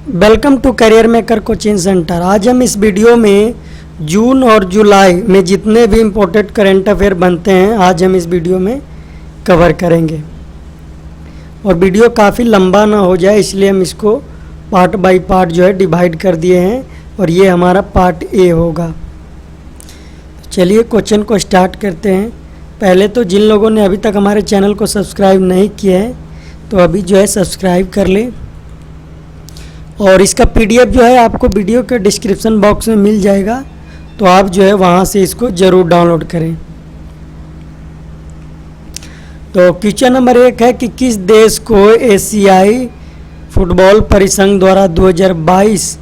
Welcome to career maker coaching centre. आज हम इस वीडियो में जून और जुलाई में जितने भी इम्पोर्टेंट करंट अफेयर बनते हैं आज हम इस वीडियो में कवर करेंगे। और वीडियो काफ़ी लंबा ना हो जाए इसलिए हम इसको पार्ट बाय पार्ट जो है डिवाइड कर दिए हैं और ये हमारा पार्ट ए होगा। चलिए क्वेश्चन को स्टार्ट करते हैं। पहले तो जिन लोगों ने अभी तक हमारे चैनल को सब्सक्राइब नहीं किया है तो अभी जो है सब्सक्राइब कर लें और इसका पीडीएफ जो है आपको वीडियो के डिस्क्रिप्शन बॉक्स में मिल जाएगा, तो आप जो है वहाँ से इसको ज़रूर डाउनलोड करें। तो क्वेश्चन नंबर 1 है कि किस देश को एशियाई फुटबॉल परिसंघ द्वारा 2022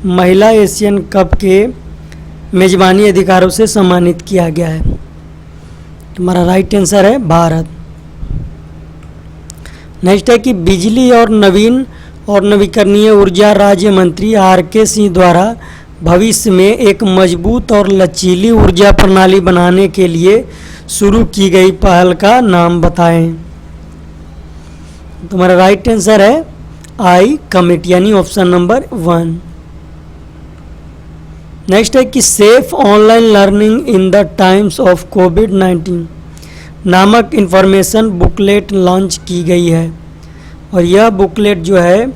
महिला एशियन कप के मेज़बानी अधिकारों से सम्मानित किया गया है। तुम्हारा राइट आंसर है भारत। नेक्स्ट है कि बिजली और नवीन और नवीकरणीय ऊर्जा राज्य मंत्री आर.के. सिंह द्वारा भविष्य में एक मजबूत और लचीली ऊर्जा प्रणाली बनाने के लिए शुरू की गई पहल का नाम बताएं। तुम्हारा राइट आंसर है आई कमिटी यानी ऑप्शन नंबर 1। नेक्स्ट है कि safe online learning in the times of कोविड-19 नामक इंफॉर्मेशन बुकलेट लॉन्च की गई है और यह बुकलेट जो है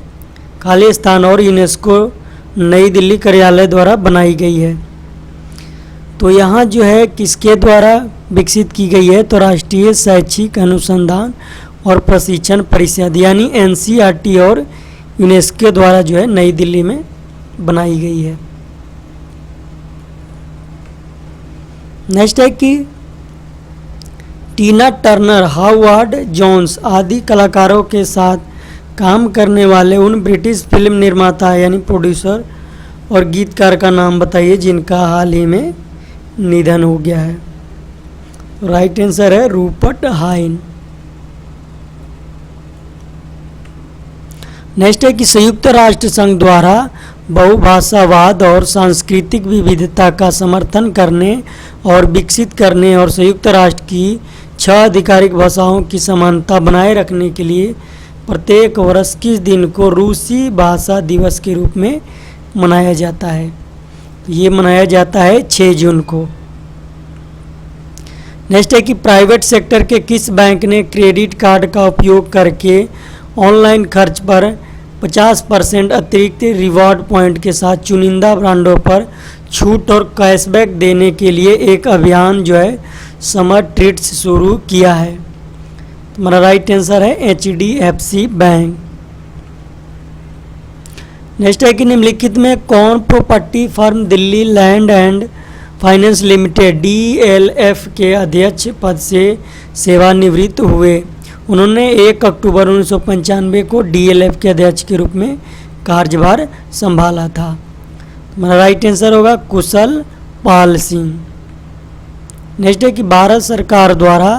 खालिस्तान और यूनेस्को नई दिल्ली कार्यालय द्वारा बनाई गई है। तो यहाँ जो है किसके द्वारा विकसित की गई है, तो राष्ट्रीय शैक्षिक अनुसंधान और प्रशिक्षण परिषद यानी एनसीईआरटी और यूनेस्को द्वारा जो है नई दिल्ली में बनाई गई है। नेक्स्ट है कि टीना टर्नर, हावर्ड जोन्स आदि कलाकारों के साथ काम करने वाले उन ब्रिटिश फिल्म निर्माता यानी प्रोड्यूसर और गीतकार का नाम बताइए जिनका हाल ही में निधन हो गया है। राइट आंसर है रूपर्ट हाइन। नेक्स्ट है कि संयुक्त राष्ट्र संघ द्वारा बहुभाषावाद और सांस्कृतिक विविधता का समर्थन करने और विकसित करने और संयुक्त राष्ट्र की 6 आधिकारिक भाषाओं की समानता बनाए रखने के लिए प्रत्येक वर्ष किस दिन को रूसी भाषा दिवस के रूप में मनाया जाता है। ये मनाया जाता है 6 जून को। नेक्स्ट है कि प्राइवेट सेक्टर के किस बैंक ने क्रेडिट कार्ड का उपयोग करके ऑनलाइन खर्च पर 50% अतिरिक्त रिवॉर्ड पॉइंट के साथ चुनिंदा ब्रांडों पर छूट और कैशबैक देने के लिए एक अभियान जो है समर ट्रीट्स शुरू किया है। तुम्हारा राइट आंसर है HDFC बैंक। नेक्स्ट है कि निम्नलिखित में कौन property firm Delhi land and finance limited DLF के अध्यक्ष पद से सेवानिवृत्त हुए। उन्होंने 1 अक्टूबर 1995 को DLF के अध्यक्ष के रूप में कार्यभार संभाला था। तुम्हारा राइट आंसर होगा कुशल पाल सिंह। नेक्स्ट है कि भारत सरकार द्वारा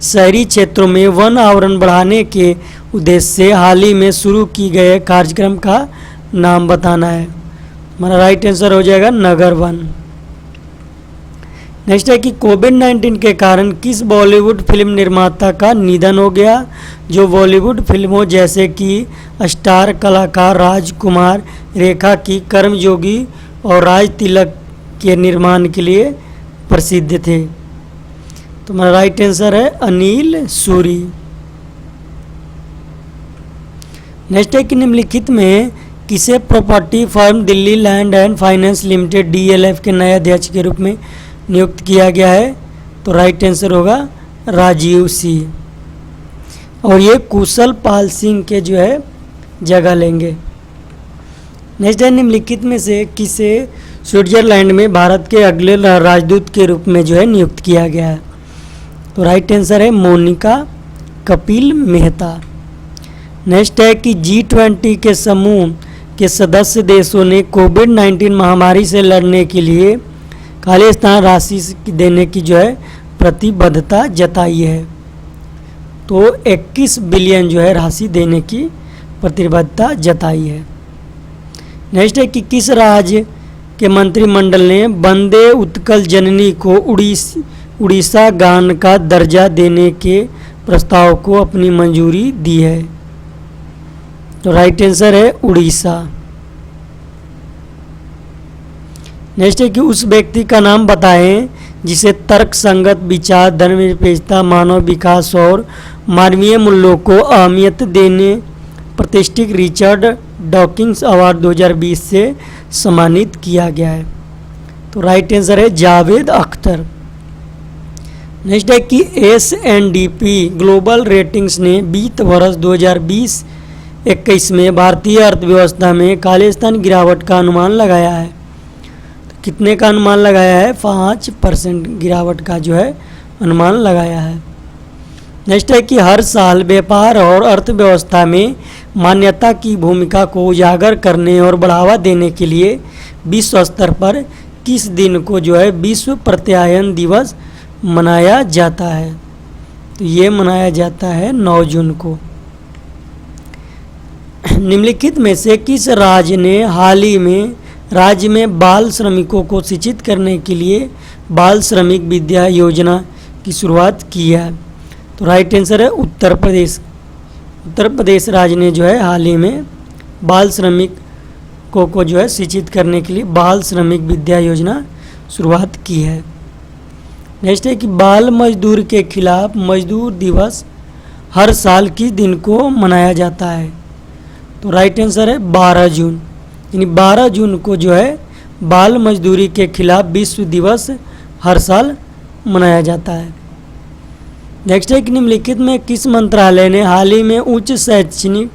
शहरी क्षेत्रों में वन आवरण बढ़ाने के उद्देश्य से हाल ही में शुरू की गए कार्यक्रम का नाम बताना है। हमारा राइट आंसर हो जाएगा नगर वन। नेक्स्ट है कि कोविड-19 के कारण किस बॉलीवुड फिल्म निर्माता का निधन हो गया जो बॉलीवुड फिल्मों जैसे कि स्टार कलाकार राजकुमार रेखा की कर्मयोगी और राज तिलक के निर्माण के लिए प्रसिद्ध थे। तुम्हारा राइट आंसर है अनिल सूरी। नेक्स्ट है कि निम्नलिखित में किसे property firm Delhi land and finance limited DLF के नए अध्यक्ष के रूप में नियुक्त किया गया है, तो राइट आंसर होगा राजीव सिंह और ये कुशल पाल सिंह के जो है जगह लेंगे। नेक्स्ट है निम्नलिखित में से किसे स्विट्जरलैंड में भारत के अगले राजदूत के रूप में जो है नियुक्त किया गया है, तो राइट आंसर है मोनिका कपिल मेहता। नेक्स्ट है कि G20 के समूह के सदस्य देशों ने कोविड-19 महामारी से लड़ने के लिए खालिस्तान राशि देने की जो है प्रतिबद्धता जताई है, तो 21 बिलियन जो है राशि देने की प्रतिबद्धता जताई है। नेक्स्ट है कि किस राज्य के मंत्रिमंडल ने वंदे उत्कल जननी को उड़ीसा गान का दर्जा देने के प्रस्ताव को अपनी मंजूरी दी है, तो राइट आंसर है उड़ीसा। नेक्स्ट है कि उस व्यक्ति का नाम बताएं जिसे तर्क संगत विचार, धर्मनिरपेक्षता, मानव विकास और मानवीय मूल्यों को अहमियत देने प्रतिष्ठित रिचर्ड डॉकिंस अवार्ड 2020 से सम्मानित किया गया है। तो राइट आंसर है जावेद अख्तर। नेक्स्ट है कि S&P ग्लोबल रेटिंग्स ने वित्त वर्ष 2020-21 में भारतीय अर्थव्यवस्था में खालिस्तान गिरावट का अनुमान लगाया है। तो कितने का अनुमान लगाया है? 5% गिरावट का जो है अनुमान लगाया है। नेक्स्ट है कि हर साल व्यापार और अर्थव्यवस्था में मान्यता की भूमिका को उजागर करने और बढ़ावा देने के लिए विश्व स्तर पर किस दिन को जो है विश्व प्रत्यायन दिवस मनाया जाता है? तो ये मनाया जाता है 9 जून को। निम्नलिखित में से किस राज्य ने हाल ही में राज्य में बाल श्रमिकों को शिक्षित करने के लिए बाल श्रमिक विद्या योजना की शुरुआत की है? तो राइट आंसर है उत्तर प्रदेश। उत्तर प्रदेश राज्य ने जो है हाल ही में बाल श्रमिकों को जो है शिक्षित करने के लिए बाल श्रमिक विद्या योजना शुरुआत की है। नेक्स्ट है कि बाल मजदूर के खिलाफ मजदूर दिवस हर साल किस दिन को मनाया जाता है? तो राइट आंसर है 12 जून। यानी 12 जून को जो है बाल मजदूरी के खिलाफ विश्व दिवस हर साल मनाया जाता है। नेक्स्ट है कि निम्नलिखित में किस मंत्रालय ने हाल ही में उच्च शैक्षणिक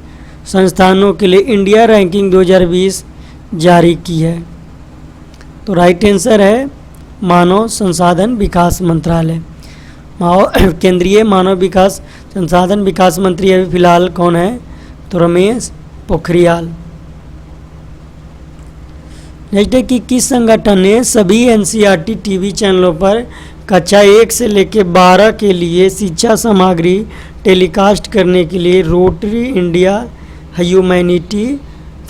संस्थानों के लिए इंडिया रैंकिंग 2020 जारी की है? तो राइट आंसर है मानव संसाधन विकास मंत्रालय। केंद्रीय मानव विकास संसाधन विकास मंत्री अभी फिलहाल कौन है? तो रमेश पोखरियाल। नेक्स्ट है कि किस संगठन ने सभी NCERT टीवी चैनलों पर कक्षा 1 से लेकर 12 के लिए शिक्षा सामग्री टेलीकास्ट करने के लिए रोटरी इंडिया ह्यूमैनिटी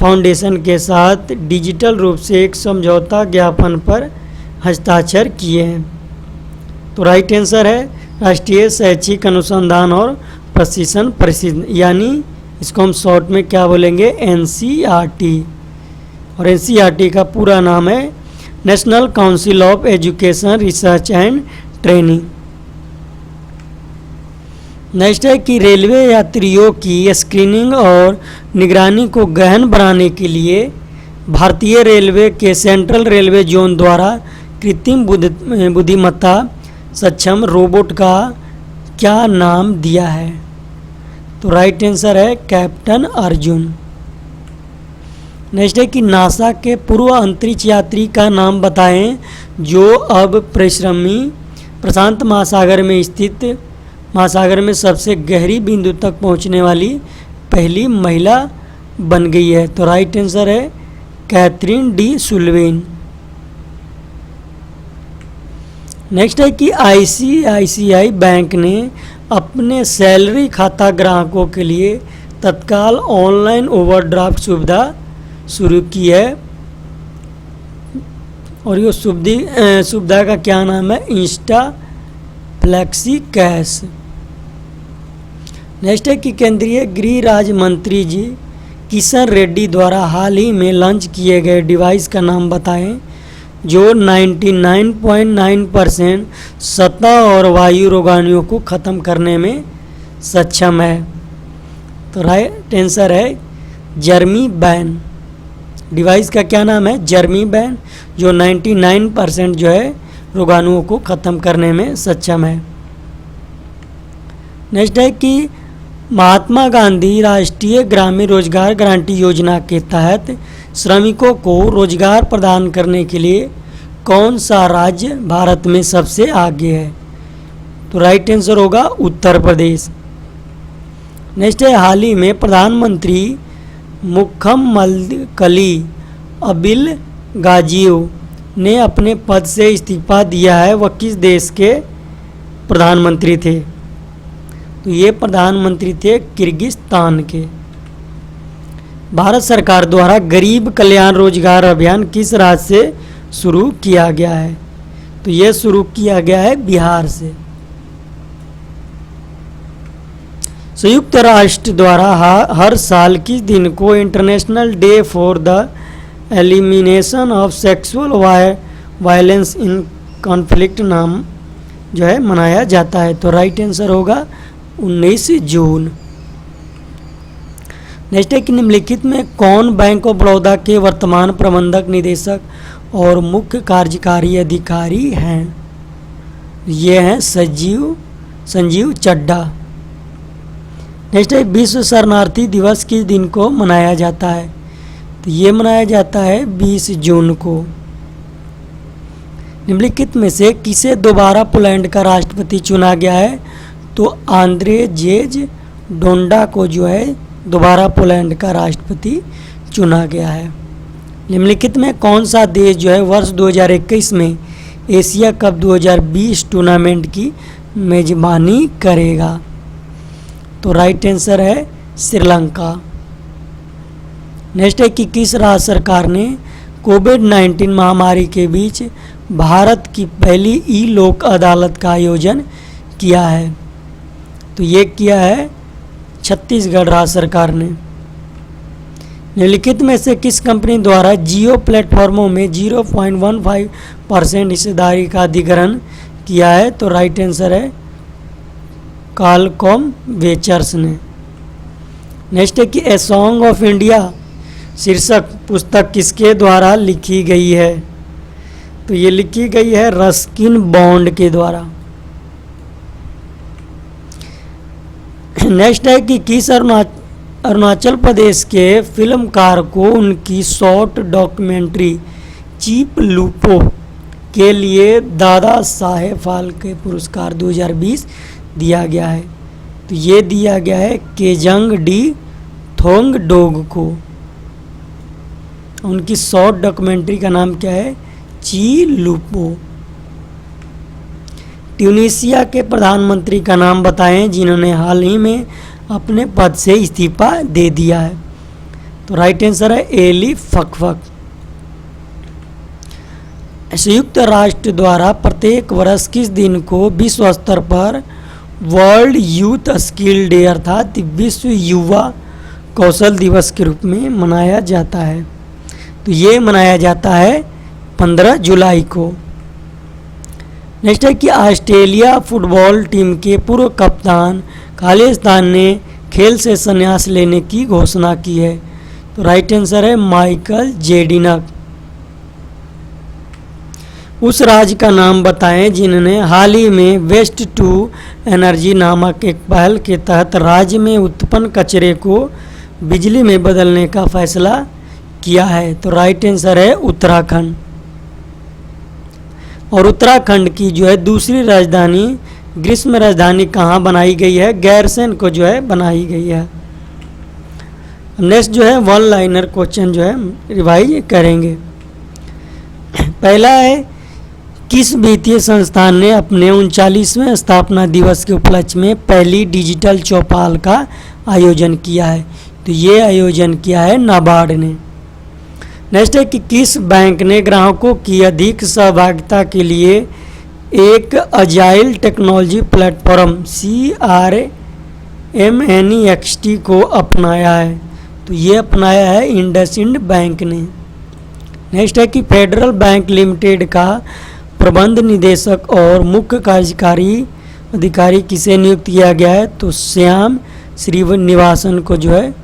फाउंडेशन के साथ डिजिटल रूप से एक समझौता ज्ञापन पर हस्ताक्षर किए हैं? तो राइट आंसर है राष्ट्रीय शैक्षिक अनुसंधान और प्रशिक्षण परिषद, यानी इसको हम शॉर्ट में क्या बोलेंगे? NCERT। और NCERT का पूरा नाम है national council of education research and training. Next है कि रेलवे यात्रियों की स्क्रीनिंग और निगरानी को गहन बनाने के लिए भारतीय रेलवे के सेंट्रल रेलवे जोन द्वारा कृत्रिम बुद्धिमत्ता सक्षम रोबोट का क्या नाम दिया है? तो राइट आंसर है कैप्टन अर्जुन। नेक्स्ट है कि नासा के पूर्व अंतरिक्ष यात्री का नाम बताएं जो अब परिश्रमी प्रशांत महासागर में स्थित महासागर में सबसे गहरी बिंदु तक पहुंचने वाली पहली महिला बन गई है? तो राइट आंसर है कैथरीन डी सुल्वेन। नेक्स्ट है कि ICICI बैंक ने अपने सैलरी खाता ग्राहकों के लिए तत्काल ऑनलाइन ओवरड्राफ्ट सुविधा शुरू की है और ये सुविधा का क्या नाम है? Insta flexi cash. नेक्स्ट है कि केंद्रीय गृह राज्य मंत्री जी किशन रेड्डी द्वारा हाल ही में लॉन्च किए गए डिवाइस का नाम बताएं जो 99.9% सतह और वायु रोगाणुओं को ख़त्म करने में सक्षम है? तो राइट आंसर है जर्मी बैन। डिवाइस का क्या नाम है? जर्मी बैन, जो 99% जो है रोगाणुओं को ख़त्म करने में सक्षम है। नेक्स्ट है कि महात्मा गांधी राष्ट्रीय ग्रामीण रोजगार गारंटी योजना के तहत श्रमिकों को रोजगार प्रदान करने के लिए कौन सा राज्य भारत में सबसे आगे है? तो राइट आंसर होगा उत्तर प्रदेश। नेक्स्ट है हाल ही में प्रधानमंत्री मुखम्मदकली अबिल गाजियो ने अपने पद से इस्तीफा दिया है, वह किस देश के प्रधानमंत्री थे? तो ये प्रधानमंत्री थे किर्गिस्तान के। भारत सरकार द्वारा गरीब कल्याण रोजगार अभियान किस राज्य से शुरू किया गया है? तो ये शुरू किया गया है बिहार से। संयुक्त राष्ट्र द्वारा हर साल किस दिन को international day for the elimination of sexual violence in conflict नाम जो है मनाया जाता है। तो राइट आंसर होगा 19 जून। नेक्स्ट है कि निम्नलिखित में कौन बैंक ऑफ बड़ौदा के वर्तमान प्रबंधक निदेशक और मुख्य कार्यकारी अधिकारी हैं? ये हैं संजीव चड्ढा। नेक्स्ट है विश्व शरणार्थी दिवस किस दिन को मनाया जाता है? तो ये मनाया जाता है 20 जून को। निम्नलिखित में से किसे दोबारा पोलैंड का राष्ट्रपति चुना गया है? तो आंद्रेजेज डोंडा को जो है दोबारा पोलैंड का राष्ट्रपति चुना गया है। निम्नलिखित में कौन सा देश जो है वर्ष 2021 में एशिया कप 2020 टूर्नामेंट की मेजबानी करेगा? तो राइट आंसर है श्रीलंका। नेक्स्ट है कि किस राज्य सरकार ने कोविड-19 महामारी के बीच भारत की पहली ई लोक अदालत का आयोजन किया है? तो ये किया है छत्तीसगढ़ राज्य सरकार ने। निम्नलिखित में से किस कंपनी द्वारा जियो प्लेटफॉर्मों में 0.15% हिस्सेदारी का अधिग्रहण किया है? तो राइट आंसर है कॉलकॉम वेंचर्स ने। नेक्स्ट है कि ए सॉन्ग ऑफ इंडिया शीर्षक पुस्तक किसके द्वारा लिखी गई है? तो ये लिखी गई है रस्किन बॉन्ड के द्वारा। नेक्स्ट है कि किस अरुणाचल प्रदेश के फिल्मकार को उनकी शॉर्ट डॉक्यूमेंट्री चीप लूपो के लिए दादा साहेब फाल्के पुरस्कार 2020 दिया गया है? तो ये दिया गया है केजंग डी थोंगडोग को। उनकी शॉर्ट डॉक्यूमेंट्री का नाम क्या है? ची लूपो। ट्यूनीशिया के प्रधानमंत्री का नाम बताएं जिन्होंने हाल ही में अपने पद से इस्तीफा दे दिया है? तो राइट आंसर है एली फकफक। संयुक्त राष्ट्र द्वारा प्रत्येक वर्ष किस दिन को विश्व स्तर पर वर्ल्ड यूथ स्किल डे अर्थात विश्व युवा कौशल दिवस के रूप में मनाया जाता है? तो ये मनाया जाता है 15 जुलाई को। नेक्स्ट है कि ऑस्ट्रेलिया फुटबॉल टीम के पूर्व कप्तान खालिस्तान ने खेल से संन्यास लेने की घोषणा की है? तो राइट आंसर है माइकल जेडिनक। उस राज्य का नाम बताएं जिन्होंने हाल ही में वेस्ट टू एनर्जी नामक एक पहल के तहत राज्य में उत्पन्न कचरे को बिजली में बदलने का फैसला किया है? तो राइट आंसर है उत्तराखंड। और उत्तराखंड की जो है दूसरी राजधानी ग्रीष्म राजधानी कहाँ बनाई गई है? गैरसैंण को जो है बनाई गई है। नेक्स्ट जो है वन लाइनर क्वेश्चन जो है रिवाइज करेंगे। पहला है किस वित्तीय संस्थान ने अपने 39वें स्थापना दिवस के उपलक्ष्य में पहली डिजिटल चौपाल का आयोजन किया है? तो ये आयोजन किया है नाबार्ड ने। नेक्स्ट है कि किस बैंक ने ग्राहकों की अधिक सहभागिता के लिए एक अजाइल टेक्नोलॉजी प्लेटफॉर्म CRMNEXT को अपनाया है? तो ये अपनाया है इंडसइंड बैंक ने। नेक्स्ट है कि फेडरल बैंक लिमिटेड का प्रबंध निदेशक और मुख्य कार्यकारी अधिकारी किसे नियुक्त किया गया है? तो श्याम श्रीनिवासन को जो है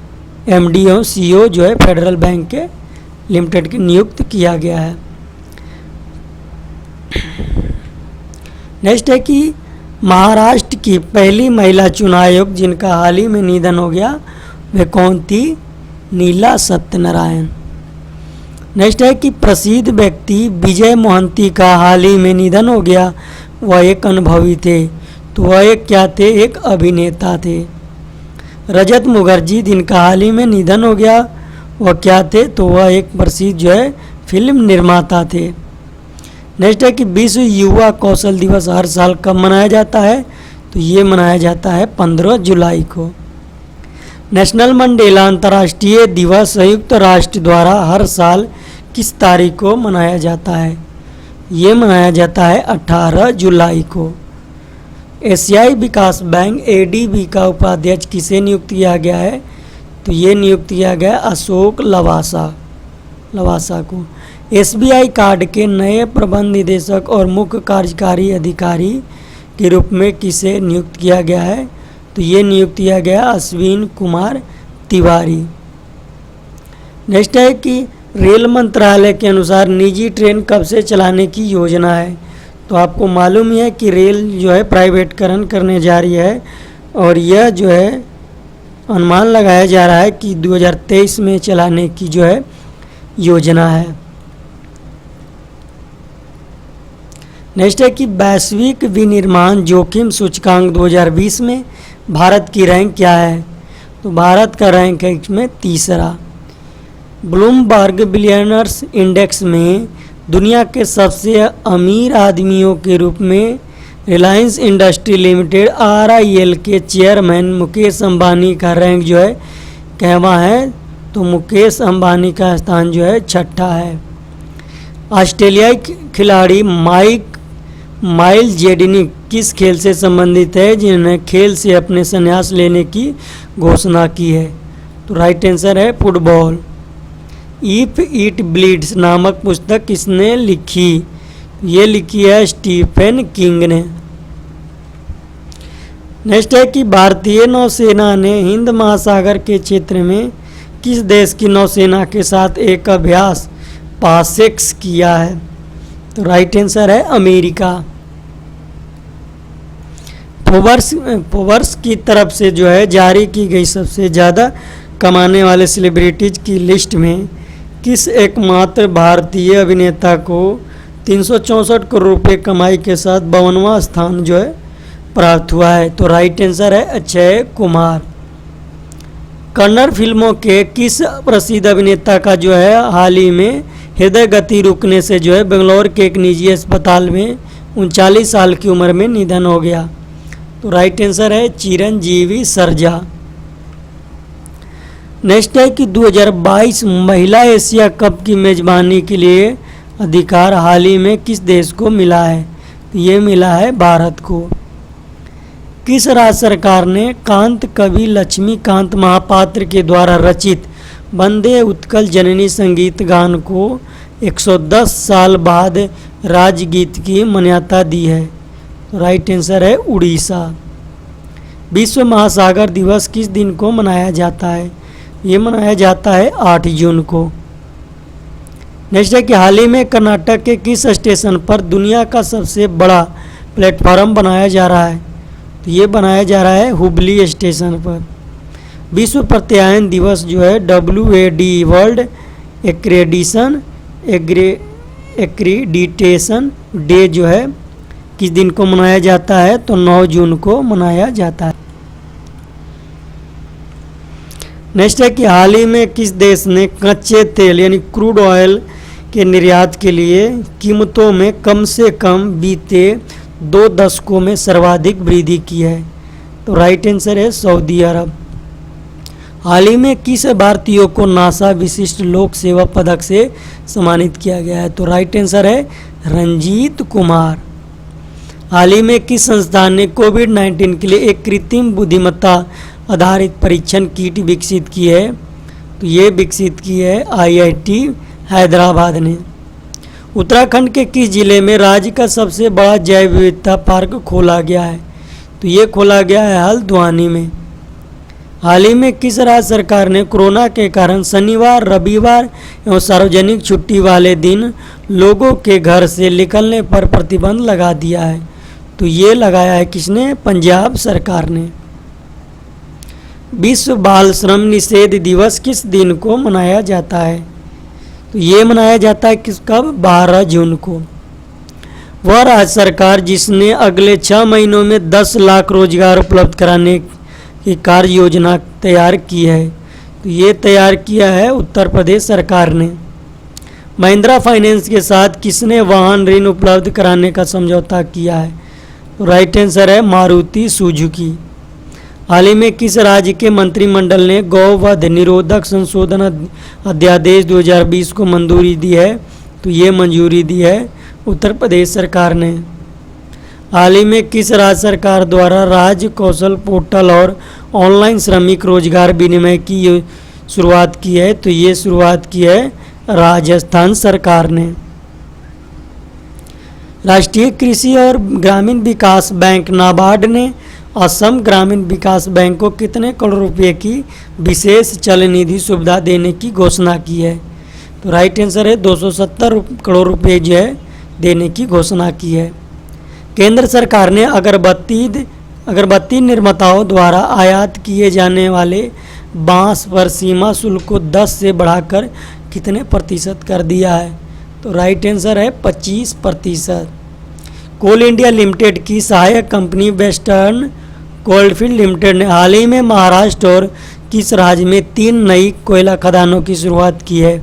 MD और CEO जो है फेडरल बैंक के लिमिटेड के नियुक्त किया गया है। नेक्स्ट है कि महाराष्ट्र की पहली महिला चुनाव आयुक्त जिनका हाल ही में निधन हो गया वे कौन थी? नीला सत्यनारायण। नेक्स्ट है कि प्रसिद्ध व्यक्ति विजय मोहंती का हाल ही में निधन हो गया, वह एक अनुभवी थे, तो वह एक क्या थे? एक अभिनेता थे। रजत मुखर्जी जिनका हाल ही में निधन हो गया वह क्या थे? तो वह एक प्रसिद्ध जो है फिल्म निर्माता थे। नेक्स्ट है कि विश्व युवा कौशल दिवस हर साल कब मनाया जाता है? तो ये मनाया जाता है 15 जुलाई को। नेशनल मंडेला अंतर्राष्ट्रीय दिवस संयुक्त राष्ट्र द्वारा हर साल किस तारीख को मनाया जाता है? ये मनाया जाता है 18 जुलाई को। एशियाई विकास बैंक ADB का उपाध्यक्ष किसे नियुक्त किया गया है? तो ये नियुक्त किया गया अशोक लवासा। लवासा को। एसबीआई कार्ड के नए प्रबंध निदेशक और मुख्य कार्यकारी अधिकारी के रूप में किसे नियुक्त किया गया है? तो ये नियुक्त किया गया अश्विन कुमार तिवारी। नेक्स्ट है कि रेल मंत्रालय के अनुसार निजी ट्रेन कब से चलाने की योजना है? तो आपको मालूम ही है कि रेल जो है प्राइवेटकरण करने जा रही है और यह जो है अनुमान लगाया जा रहा है कि 2023 में चलाने की जो है योजना है। नेक्स्ट है कि वैश्विक विनिर्माण जोखिम सूचकांक 2020 में भारत की रैंक क्या है? तो भारत का रैंक है इसमें तीसरा। ब्लूमबर्ग बिलियनर्स इंडेक्स में दुनिया के सबसे अमीर आदमियों के रूप में रिलायंस इंडस्ट्री लिमिटेड RIL के चेयरमैन मुकेश अंबानी का रैंक जो है कहवा है? तो मुकेश अंबानी का स्थान जो है छठा है। ऑस्ट्रेलियाई खिलाड़ी माइल जेडनिक किस खेल से संबंधित है जिन्होंने खेल से अपने संन्यास लेने की घोषणा की है? तो राइट आंसर है फुटबॉल। इफ इट ब्लीड्स नामक पुस्तक किसने लिखी? ये लिखी है स्टीफन किंग ने। नेक्स्ट है कि भारतीय नौसेना ने हिंद महासागर के क्षेत्र में किस देश की नौसेना के साथ एक अभ्यास पासेक्स किया है? तो राइट आंसर है अमेरिका। फोर्ब्स की तरफ से जो है जारी की गई सबसे ज़्यादा कमाने वाले सेलिब्रिटीज की लिस्ट में किस एकमात्र भारतीय अभिनेता को 364 करोड़ रुपये कमाई के साथ 52वां स्थान जो है प्राप्त हुआ है? तो राइट आंसर है अक्षय कुमार। कन्नड़ फिल्मों के किस प्रसिद्ध अभिनेता का जो है हाल ही में हृदय गति रुकने से जो है बेंगलोर के एक निजी अस्पताल में 39 साल की उम्र में निधन हो गया? तो राइट आंसर है चिरंजीवी सरजा। नेक्स्ट है कि 2022 महिला एशिया कप की मेजबानी के लिए अधिकार हाल ही में किस देश को मिला है? तो ये मिला है भारत को। किस राज्य सरकार ने कांत कवि लक्ष्मीकांत महापात्र के द्वारा रचित वंदे उत्कल जननी संगीत गान को 110 साल बाद राजगीत की मान्यता दी है? तो राइट आंसर है उड़ीसा। विश्व महासागर दिवस किस दिन को मनाया जाता है? ये मनाया जाता है 8 जून को। नेक्स्ट है कि हाल ही में कर्नाटक के किस स्टेशन पर दुनिया का सबसे बड़ा प्लेटफॉर्म बनाया जा रहा है? तो ये बनाया जा रहा है हुबली स्टेशन पर। विश्व प्रत्यायन दिवस जो है WAD वर्ल्ड एक्रीडिटेशन डे जो है किस दिन को मनाया जाता है? तो 9 जून को मनाया जाता है। नेक्स्ट है कि हाल ही में किस देश ने कच्चे तेल यानी क्रूड ऑयल के निर्यात के लिए कीमतों में कम से कम बीते 2 दशकों में सर्वाधिक वृद्धि की है? तो राइट आंसर है सऊदी अरब। हाल ही में किस भारतीयों को नासा विशिष्ट लोक सेवा पदक से सम्मानित किया गया है? तो राइट आंसर है रंजीत कुमार। हाल ही में किस संस्थान ने कोविड-19 के लिए एक कृत्रिम बुद्धिमत्ता आधारित परीक्षण किट विकसित की है? तो ये विकसित की है IIT हैदराबाद ने। उत्तराखंड के किस जिले में राज्य का सबसे बड़ा जैव विविधता पार्क खोला गया है? तो ये खोला गया है हल्द्वानी में। हाल ही में किस राज्य सरकार ने कोरोना के कारण शनिवार, रविवार एवं सार्वजनिक छुट्टी वाले दिन लोगों के घर से निकलने पर प्रतिबंध लगा दिया है? तो ये लगाया है किसने? पंजाब सरकार ने। विश्व बाल श्रम निषेध दिवस किस दिन को मनाया जाता है? तो ये मनाया जाता है कब? 12 जून को। वह राज्य सरकार जिसने अगले 6 महीनों में 10 लाख रोजगार उपलब्ध कराने की कार्य योजना तैयार की है? तो ये तैयार किया है उत्तर प्रदेश सरकार ने। महिंद्रा फाइनेंस के साथ किसने वाहन ऋण उपलब्ध कराने का समझौता किया है? तो राइट आंसर है मारुति सुजुकी। हाल ही में किस राज्य के मंत्रिमंडल ने गौवध निरोधक संशोधन अध्यादेश 2020 को मंजूरी दी है? तो ये मंजूरी दी है उत्तर प्रदेश सरकार ने। हाल ही में किस राज्य सरकार द्वारा राज्य कौशल पोर्टल और ऑनलाइन श्रमिक रोजगार विनिमय की शुरुआत की है? तो ये शुरुआत की है राजस्थान सरकार ने। राष्ट्रीय कृषि और ग्रामीण विकास बैंक नाबार्ड ने असम ग्रामीण विकास बैंक को कितने करोड़ रुपए की विशेष चल निधि सुविधा देने की घोषणा की है? तो राइट आंसर है 270 करोड़ रुपए जो है देने की घोषणा की है। केंद्र सरकार ने अगरबत्ती निर्माताओं द्वारा आयात किए जाने वाले बांस पर सीमा शुल्क को 10 से बढ़ाकर कितने प्रतिशत कर दिया है? तो राइट आंसर है 25%। कोल इंडिया लिमिटेड की सहायक कंपनी वेस्टर्न कोलफील्ड लिमिटेड ने हाल ही में महाराष्ट्र और किस राज्य में 3 नई कोयला खदानों की शुरुआत की है?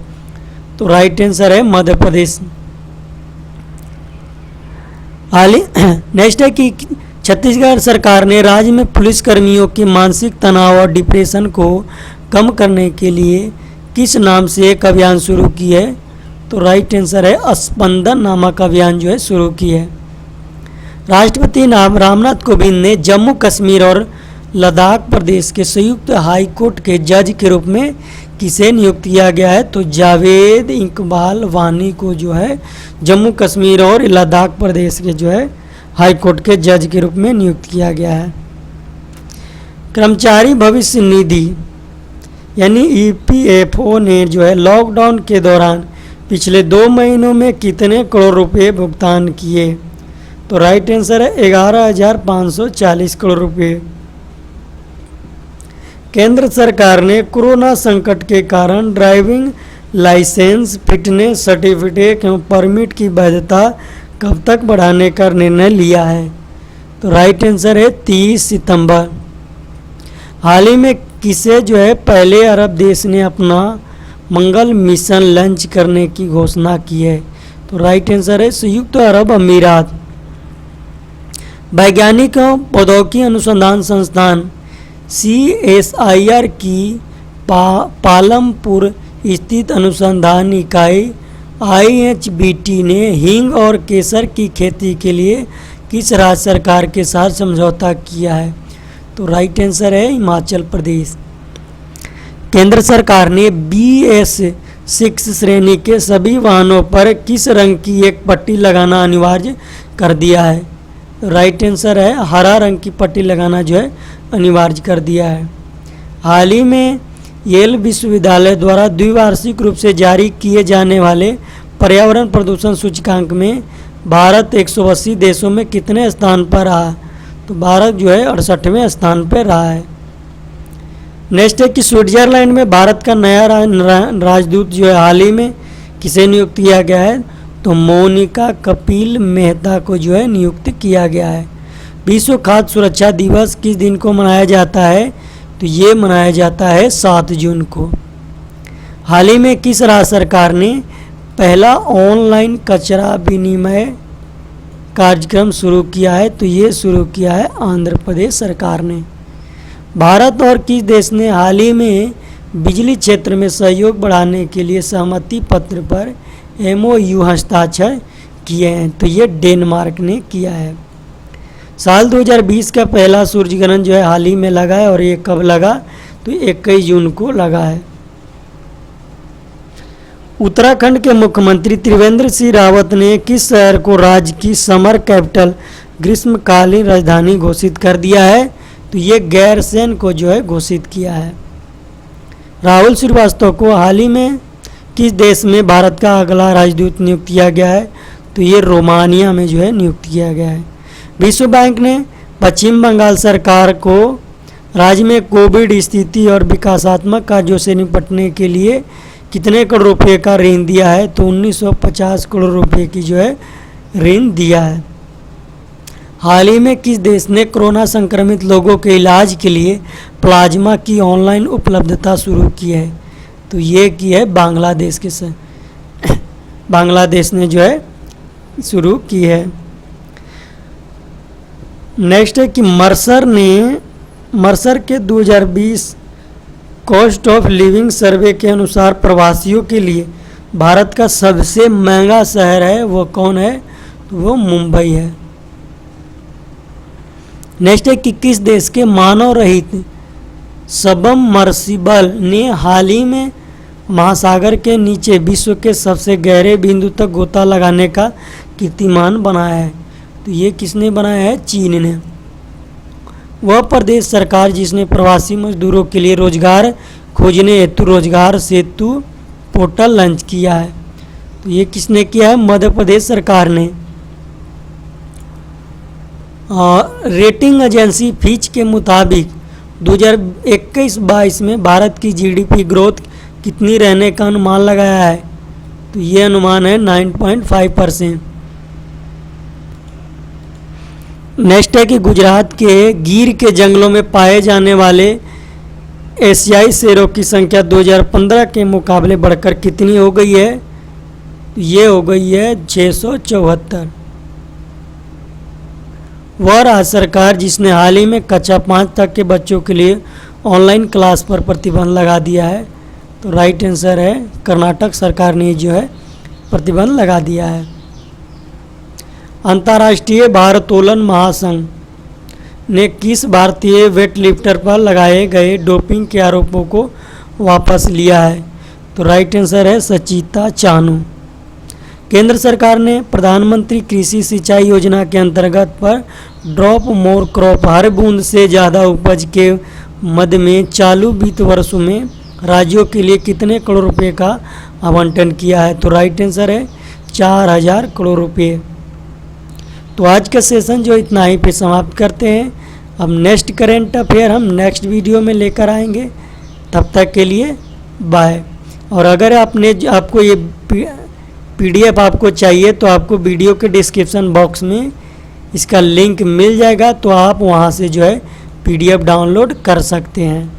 तो राइट आंसर है मध्य प्रदेश। नेक्स्ट है कि छत्तीसगढ़ सरकार ने राज्य में पुलिस कर्मियों के मानसिक तनाव और डिप्रेशन को कम करने के लिए किस नाम से एक अभियान शुरू की है? तो राइट आंसर है स्पंदन नामक अभियान जो है शुरू की है। राष्ट्रपति रामनाथ कोविंद ने जम्मू कश्मीर और लद्दाख प्रदेश के संयुक्त हाई कोर्ट के जज के रूप में किसे नियुक्त किया गया है? तो जावेद इकबाल वानी को जो है जम्मू कश्मीर और लद्दाख प्रदेश के जो है हाई कोर्ट के जज के रूप में नियुक्त किया गया है। कर्मचारी भविष्य निधि यानी ईपीएफओ ने जो है लॉकडाउन के दौरान पिछले 2 महीनों में कितने करोड़ रुपए भुगतान किए? तो राइट आंसर है 11,540 करोड़ रुपए। केंद्र सरकार ने कोरोना संकट के कारण ड्राइविंग लाइसेंस, फिटनेस सर्टिफिकेट एवं परमिट की वैधता कब तक बढ़ाने का निर्णय लिया है? तो राइट आंसर है 30 सितंबर। हाल ही में किसे जो है पहले अरब देश ने अपना मंगल मिशन लॉन्च करने की घोषणा की है? तो राइट आंसर है संयुक्त अरब अमीरात। वैज्ञानिकों प्रौद्योगिकी अनुसंधान संस्थान CSIR की पालमपुर स्थित अनुसंधान इकाई IHBT ने हींग और केसर की खेती के लिए किस राज्य सरकार के साथ समझौता किया है? तो राइट आंसर है हिमाचल प्रदेश। केंद्र सरकार ने BS6 श्रेणी के सभी वाहनों पर किस रंग की एक पट्टी लगाना अनिवार्य कर दिया है? राइट आंसर है हरा रंग की पट्टी लगाना जो है अनिवार्य कर दिया है। हाल ही में येल विश्वविद्यालय द्वारा द्विवार्षिक रूप से जारी किए जाने वाले पर्यावरण प्रदूषण सूचकांक में भारत 180 देशों में कितने स्थान पर रहा? तो भारत जो है 68वें स्थान पर रहा है। नेक्स्ट है कि स्विट्जरलैंड में भारत का नया राजदूत जो है हाल ही में किसे नियुक्त किया गया है? तो मोनिका कपिल मेहता को जो है नियुक्त किया गया है। विश्व खाद्य सुरक्षा दिवस किस दिन को मनाया जाता है? तो ये मनाया जाता है 7 जून को। हाल ही में किस राज्य सरकार ने पहला ऑनलाइन कचरा विनिमय कार्यक्रम शुरू किया है? तो ये शुरू किया है आंध्र प्रदेश सरकार ने। भारत और किस देश ने हाल ही में बिजली क्षेत्र में सहयोग बढ़ाने के लिए सहमति पत्र पर MOU हस्ताक्षर किए हैं? तो ये डेनमार्क ने किया है। साल 2020 का पहला सूर्य ग्रहण जो है हाल ही में लगा है और ये कब लगा? तो 21 जून को लगा है। उत्तराखंड के मुख्यमंत्री त्रिवेंद्र सिंह रावत ने किस शहर को राज्य की समर कैपिटल ग्रीष्मकालीन राजधानी घोषित कर दिया है? तो ये गैरसैंण को जो है घोषित किया है। राहुल श्रीवास्तव को हाल ही में किस देश में भारत का अगला राजदूत नियुक्त किया गया है? तो ये रोमानिया में जो है नियुक्त किया गया है। विश्व बैंक ने पश्चिम बंगाल सरकार को राज्य में कोविड स्थिति और विकासात्मक कार्यों से निपटने के लिए कितने करोड़ रुपए का ऋण दिया है? तो 1950 करोड़ रुपए की जो है ऋण दिया है। हाल ही में किस देश ने कोरोना संक्रमित लोगों के इलाज के लिए प्लाज्मा की ऑनलाइन उपलब्धता शुरू की है? तो ये की है बांग्लादेश के बांग्लादेश ने जो है शुरू की है। नेक्स्ट है कि मर्सर के 2020 कॉस्ट ऑफ लिविंग सर्वे के अनुसार प्रवासियों के लिए भारत का सबसे महंगा शहर है वो कौन है? तो वो मुंबई है। नेक्स्ट है कि किस देश के मानव रहित सबमर्सिबल ने हाल ही में महासागर के नीचे विश्व के सबसे गहरे बिंदु तक गोता लगाने का कीर्तिमान बनाया है। तो ये किसने बनाया है? चीन ने। वह प्रदेश सरकार जिसने प्रवासी मजदूरों के लिए रोजगार खोजने हेतु रोजगार सेतु पोर्टल लॉन्च किया है। तो ये किसने किया है? मध्य प्रदेश सरकार ने। रेटिंग एजेंसी फिच के मुताबिक 2021-22 में भारत की जीडीपी ग्रोथ कितनी रहने का अनुमान लगाया है? तो ये अनुमान है 9.5%। नेक्स्ट है कि गुजरात के गिर के जंगलों में पाए जाने वाले एशियाई शेरों की संख्या 2015 के मुकाबले बढ़कर कितनी हो गई है? ये हो गई है 674। वह राज्य सरकार जिसने हाल ही में कक्षा 5 तक के बच्चों के लिए ऑनलाइन क्लास पर प्रतिबंध लगा दिया है। तो राइट आंसर है कर्नाटक सरकार ने जो है प्रतिबंध लगा दिया है। अंतर्राष्ट्रीय भारोत्तोलन महासंघ ने किस भारतीय वेटलिफ्टर पर लगाए गए डोपिंग के आरोपों को वापस लिया है? तो राइट आंसर है सचिता चानू। केंद्र सरकार ने प्रधानमंत्री कृषि सिंचाई योजना के अंतर्गत पर ड्रॉप मोर क्रॉप हर बूंद से ज़्यादा उपज के मद में चालू वित्त वर्ष में राज्यों के लिए कितने करोड़ रुपए का आवंटन किया है? तो राइट आंसर है 4000 करोड़ रुपए। तो आज का सेशन जो इतना ही पे समाप्त करते हैं। अब नेक्स्ट करेंट अफेयर हम नेक्स्ट वीडियो में लेकर आएंगे। तब तक के लिए बाय। और अगर आपको ये पीडीएफ आपको चाहिए तो आपको वीडियो के डिस्क्रिप्शन बॉक्स में इसका लिंक मिल जाएगा, तो आप वहाँ से जो है पीडीएफ डाउनलोड कर सकते हैं।